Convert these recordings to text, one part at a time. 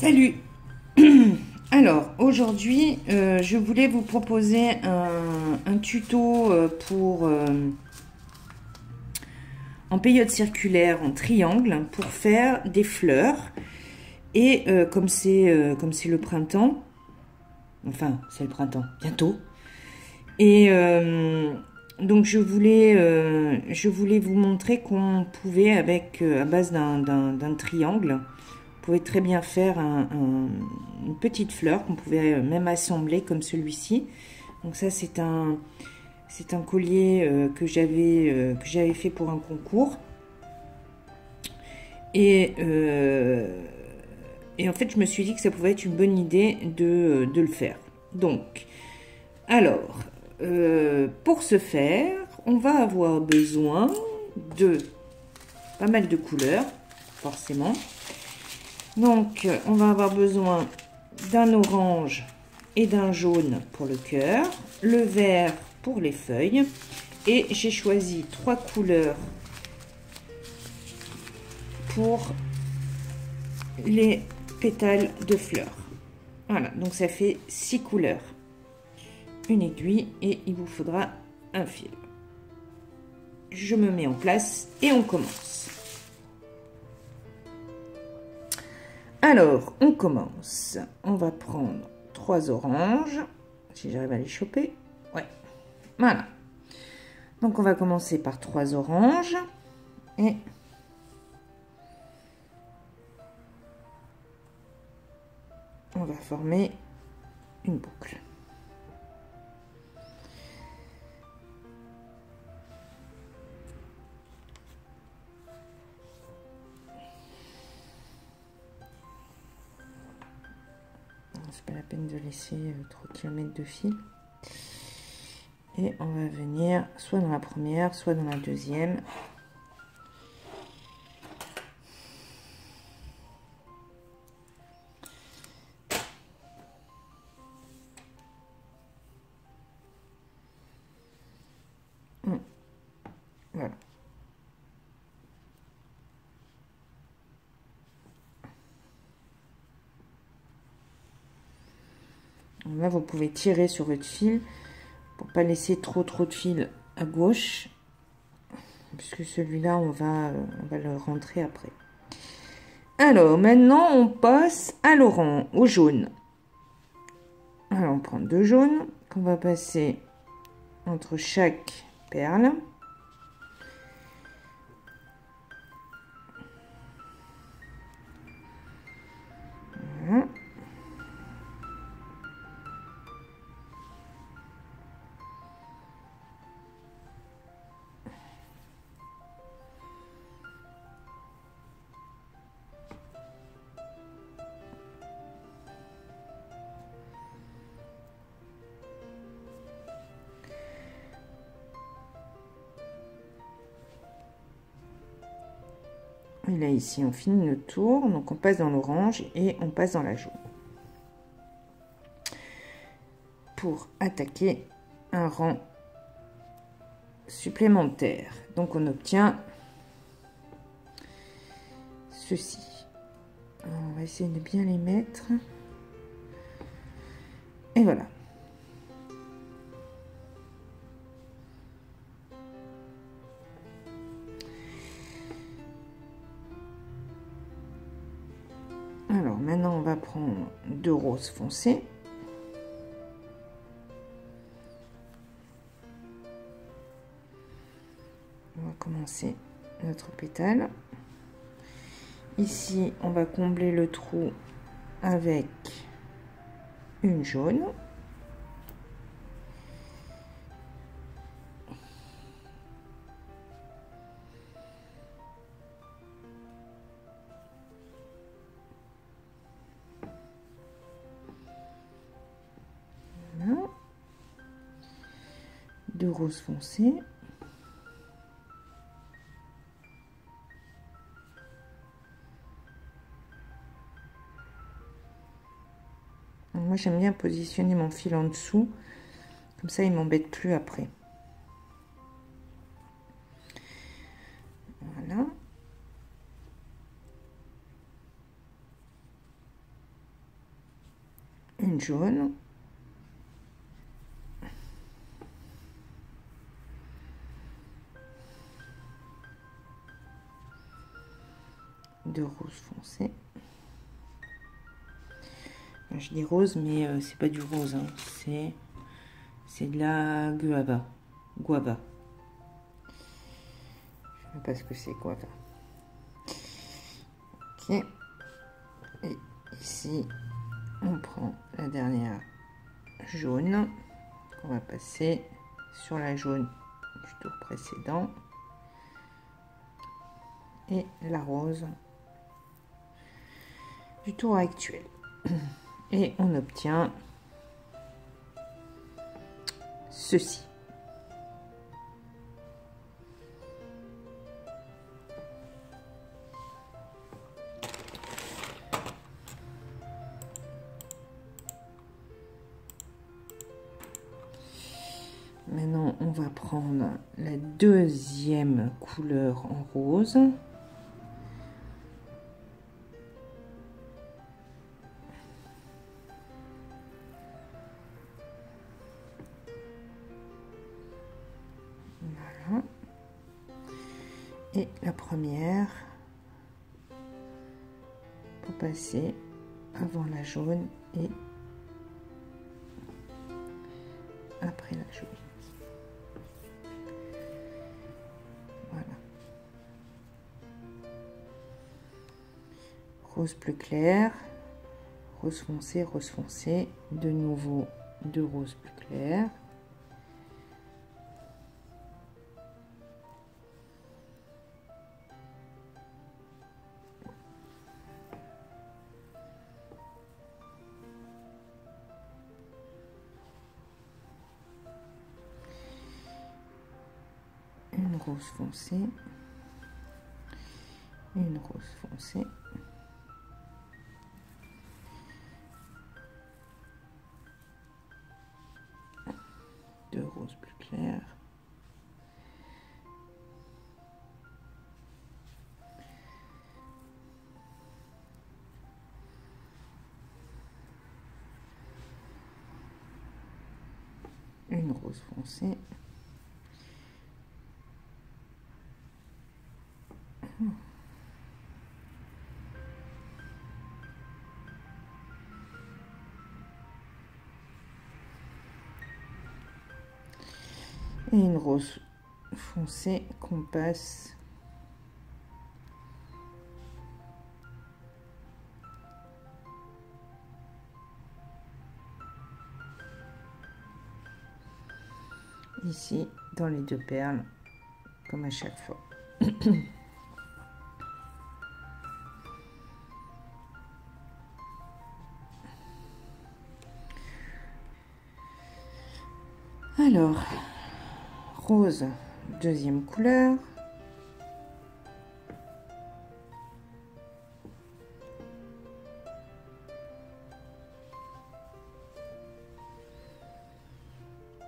Salut. Alors aujourd'hui je voulais vous proposer un tuto pour en période circulaire en triangle pour faire des fleurs et comme c'est le printemps, enfin c'est le printemps bientôt, et donc je voulais vous montrer qu'on pouvait avec à base d'un triangle, on pouvait très bien faire une petite fleur qu'on pouvait même assembler comme celui-ci. Donc ça c'est un collier que j'avais fait pour un concours. Et en fait je me suis dit que ça pouvait être une bonne idée de le faire. Donc alors pour ce faire on va avoir besoin de pas mal de couleurs forcément. Donc, on va avoir besoin d'un orange et d'un jaune pour le cœur, le vert pour les feuilles, et j'ai choisi 3 couleurs pour les pétales de fleurs. Voilà, donc ça fait 6 couleurs. Une aiguille et il vous faudra un fil. Je me mets en place et on commence. Alors, on commence. On va prendre 3 oranges. Si j'arrive à les choper. Ouais. Voilà. Donc, on va commencer par 3 oranges. Et on va former une boucle. C'est pas la peine de laisser trop de kilomètres de fil. Et on va venir soit dans la première, soit dans la deuxième. Voilà. Là, vous pouvez tirer sur votre fil pour pas laisser trop de fil à gauche, puisque celui-là, on va le rentrer après. Alors, maintenant, on passe à l'orange, au jaune. Alors, on prend 2 jaunes qu'on va passer entre chaque perle. Voilà. Et là, ici, on finit le tour. Donc, on passe dans l'orange et on passe dans la jaune. Pour attaquer un rang supplémentaire. Donc, on obtient ceci. Alors, on va essayer de bien les mettre. Et voilà. Alors, maintenant, on va prendre 2 roses foncées. On va commencer notre pétale. Ici, on va combler le trou avec une jaune. Voilà. 2 roses foncées. Moi, j'aime bien positionner mon fil en dessous. Comme ça, il ne m'embête plus après. Voilà. une jaune, deux roses foncées. Je dis rose, mais c'est pas du rose, hein. C'est de la guava. Guava. Je sais pas ce que c'est guava. Ok. Et ici, on prend la dernière jaune. On va passer sur la jaune du tour précédent. Et la rose du tour actuel. Et on obtient ceci. Maintenant, on va prendre la deuxième couleur en rose. Voilà. Et la première pour passer avant la jaune et après la jaune. Voilà. Rose plus clair, rose foncé, de nouveau deux roses plus clairs. Une rose foncée, une rose foncée, deux roses plus claires, une rose foncée, et une rose foncée qu'on passe ici dans les deux perles comme à chaque fois. Alors, rose, deuxième couleur.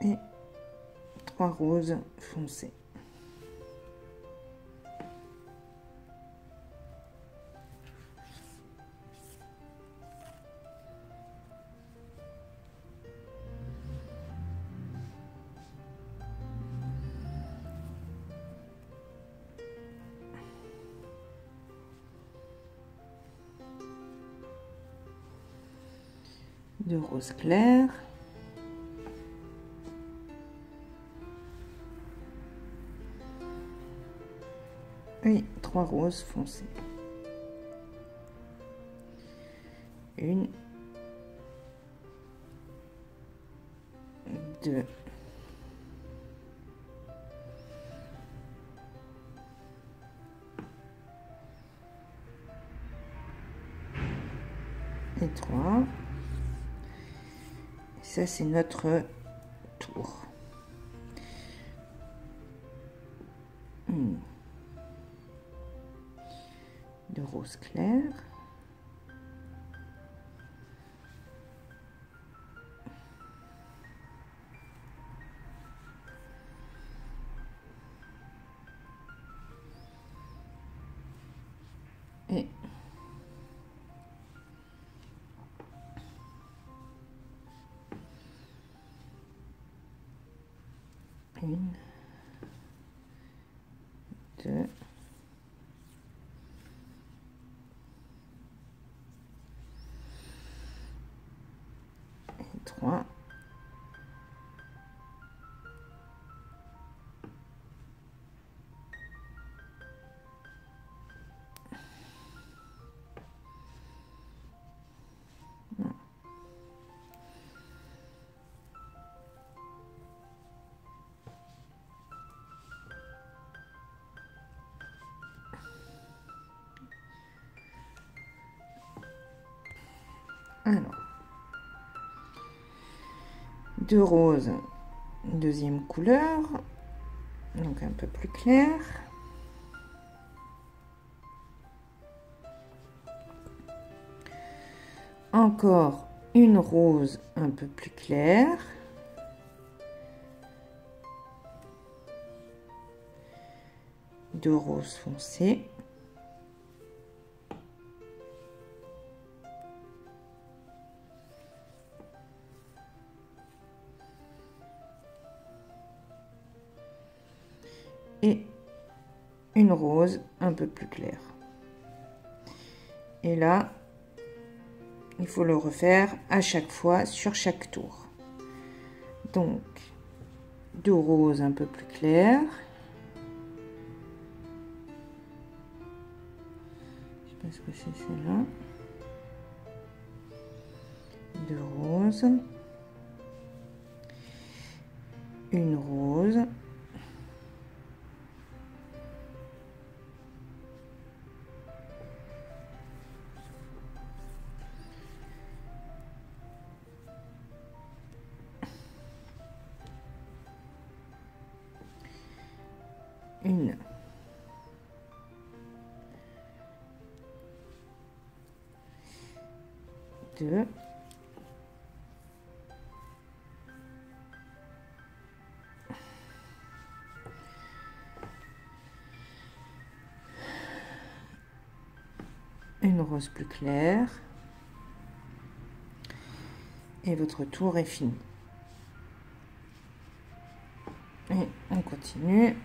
Et trois roses foncées. Deux roses claires. Et trois roses foncées. Une, deux, et trois. Ça, c'est notre tour. De rose clair. Et Une, deux, et trois. Alors, deux roses, deuxième couleur, donc un peu plus clair. Encore une rose un peu plus claire. Deux roses foncées. Et une rose un peu plus claire. Et là, il faut le refaire à chaque fois sur chaque tour. Donc, deux roses un peu plus claires. Je pense que c'est celle-là. Deux roses. Une rose. Une, deux, une rose plus claire, et votre tour est fini. Et on continue.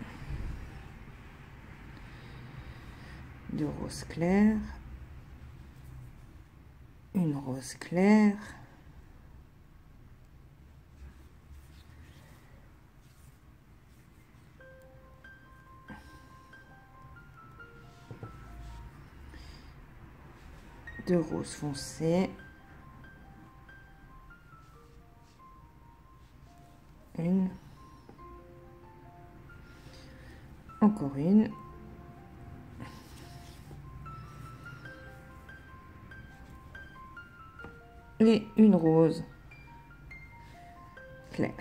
Deux roses claires, une rose claire, deux roses foncées, une, encore une, et une rose claire.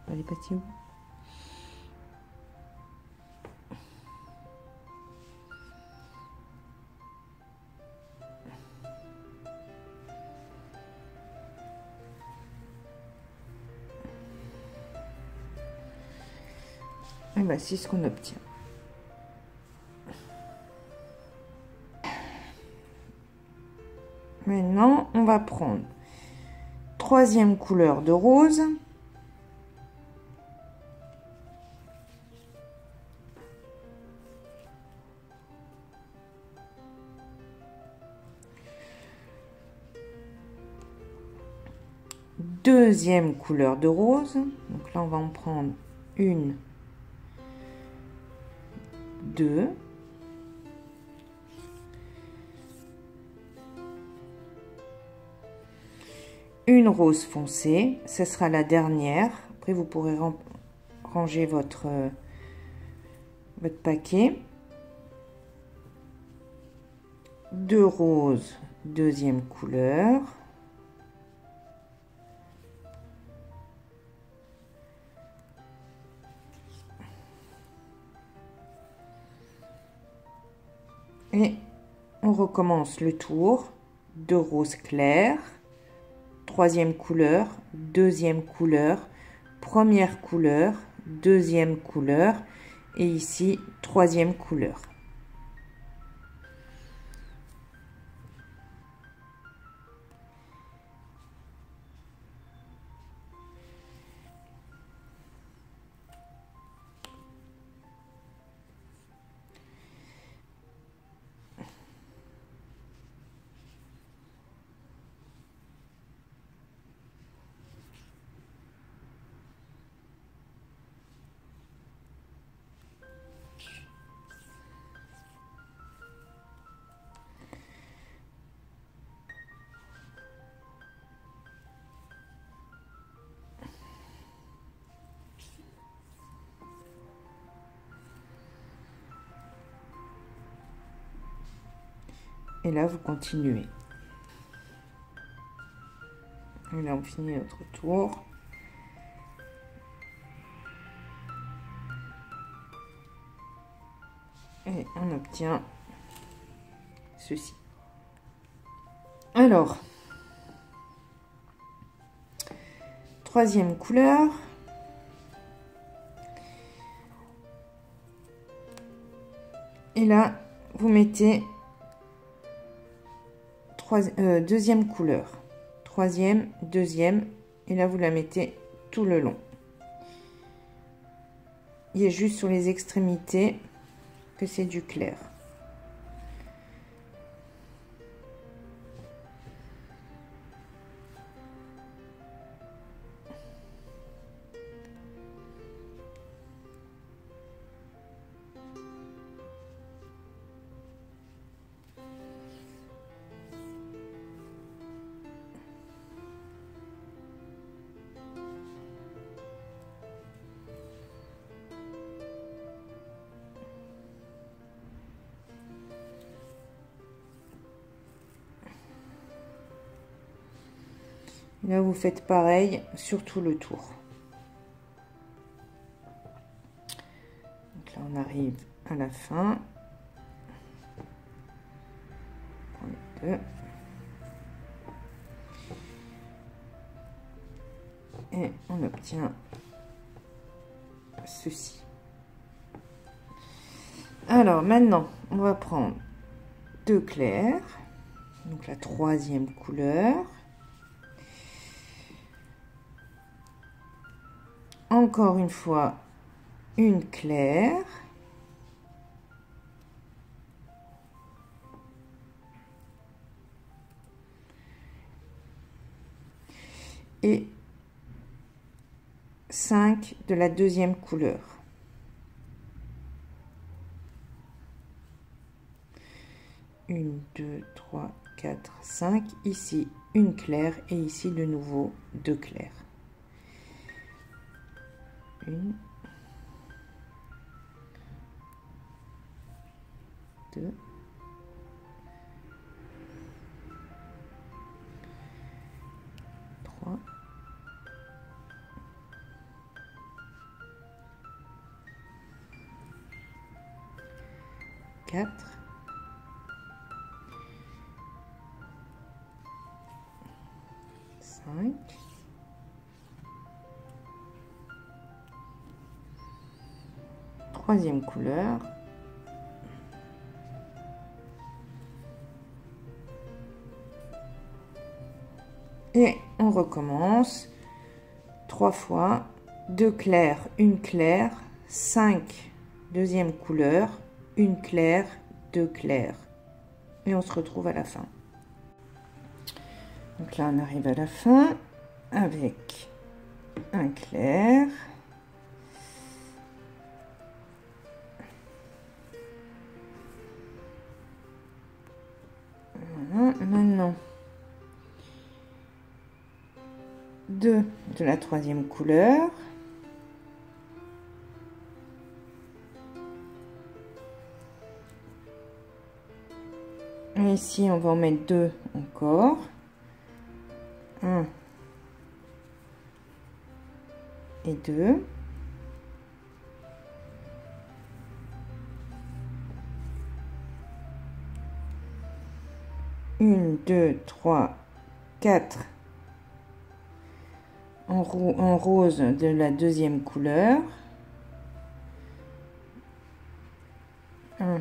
Elle est partie où? Et ben, c'est ce qu'on obtient. Maintenant, on va prendre troisième couleur de rose. Deuxième couleur de rose. Donc là, on va en prendre une, deux. Une rose foncée, ce sera la dernière. Après, vous pourrez ranger votre paquet. Deux roses, deuxième couleur. Et on recommence le tour. Deux roses claires. Troisième couleur, deuxième couleur, première couleur, deuxième couleur et ici troisième couleur. Et là, vous continuez. Et là, on finit notre tour. Et on obtient ceci. Alors, troisième couleur. Et là, vous mettez deuxième couleur. Troisième, deuxième. Et là, vous la mettez tout le long. Il y a juste sur les extrémités que c'est du clair. Là, vous faites pareil sur tout le tour. Donc là, on arrive à la fin. On les deux. Et on obtient ceci. Alors, maintenant, on va prendre deux clairs. Donc, la troisième couleur. Encore une fois, une claire. Et 5 de la deuxième couleur. Une, deux, trois, quatre, 5. Ici, une claire et ici de nouveau deux clairs. Une, deux, trois, quatre, cinq. Troisième couleur. Et on recommence 3 fois, 2 clairs, une claire, 5 deuxième couleur, une claire, 2 clairs. Et on se retrouve à la fin. Donc là, on arrive à la fin avec un clair. Voilà, maintenant 2 de la troisième couleur. Et ici, on va en mettre 2 encore. 1 et 2. Une, 2, 3, 4 en rose de la deuxième couleur. 1,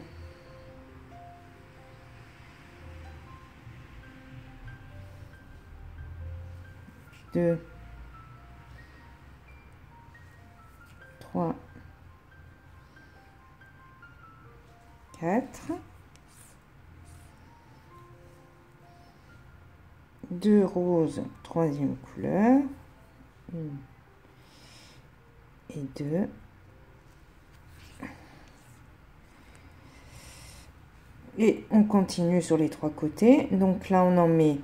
2, 3, 4. 2 roses, troisième couleur, 1 et 2, et on continue sur les 3 côtés. Donc là, on en met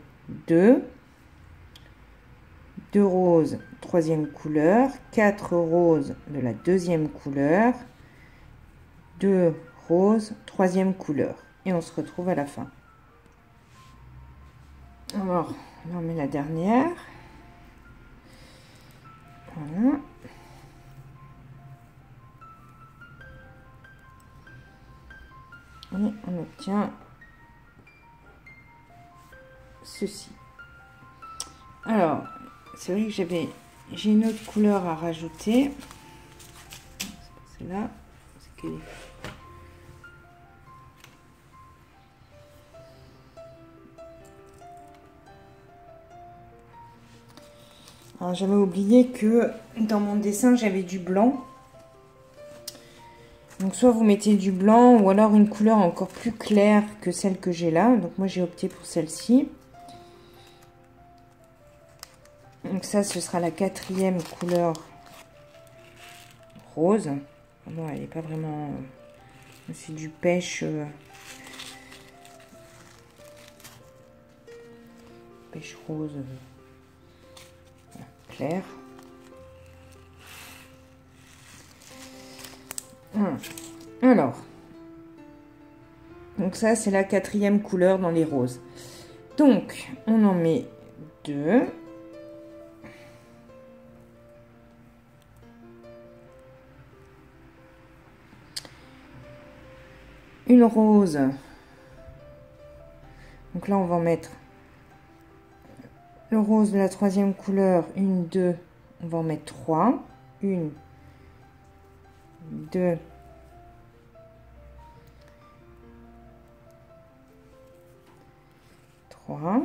2 roses, troisième couleur, 4 roses de la deuxième couleur, 2 roses, troisième couleur, et on se retrouve à la fin. Alors, on en met la dernière. Voilà. Et on obtient ceci. Alors, c'est vrai que j'ai une autre couleur à rajouter. C'est là. C'est que... Alors, j'avais oublié que dans mon dessin, j'avais du blanc. Donc, soit vous mettez du blanc ou alors une couleur encore plus claire que celle que j'ai là. Donc, moi, j'ai opté pour celle-ci. Donc, ça, ce sera la 4e couleur rose. Bon, elle n'est pas vraiment... c'est du pêche... pêche rose clair. Alors, donc ça c'est la 4e couleur dans les roses. Donc on en met 2. Une rose. Donc là on va en mettre le rose de la 3e couleur, 1, 2, on va en mettre 3. 1, 2, 3.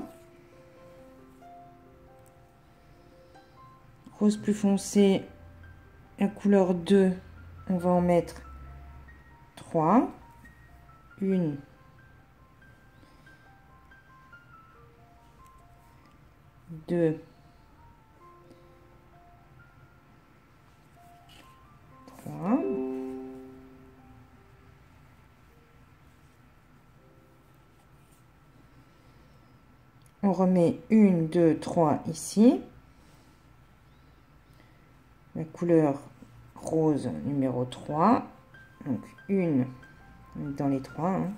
Rose plus foncé, la couleur 2, on va en mettre 3. 1, 2, 3. On remet 1, 2, 3 ici. La couleur rose numéro 3. Donc une dans les 3. Hein.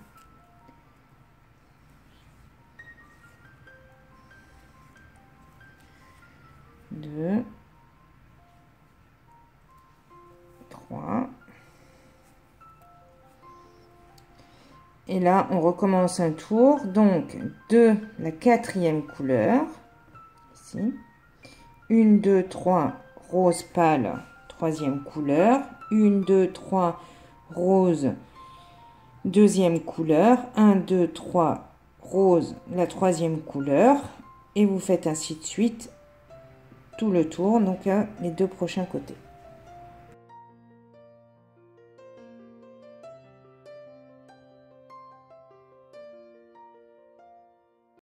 Deux, 3. Et là, on recommence un tour. Donc, de la 4e couleur, ici. 1, 2, 3, rose pâle, 3e couleur. 1, 2, 3, rose, 2e couleur. 1, 2, 3, rose, la 3e couleur. Et vous faites ainsi de suite tout le tour, donc les 2 prochains côtés.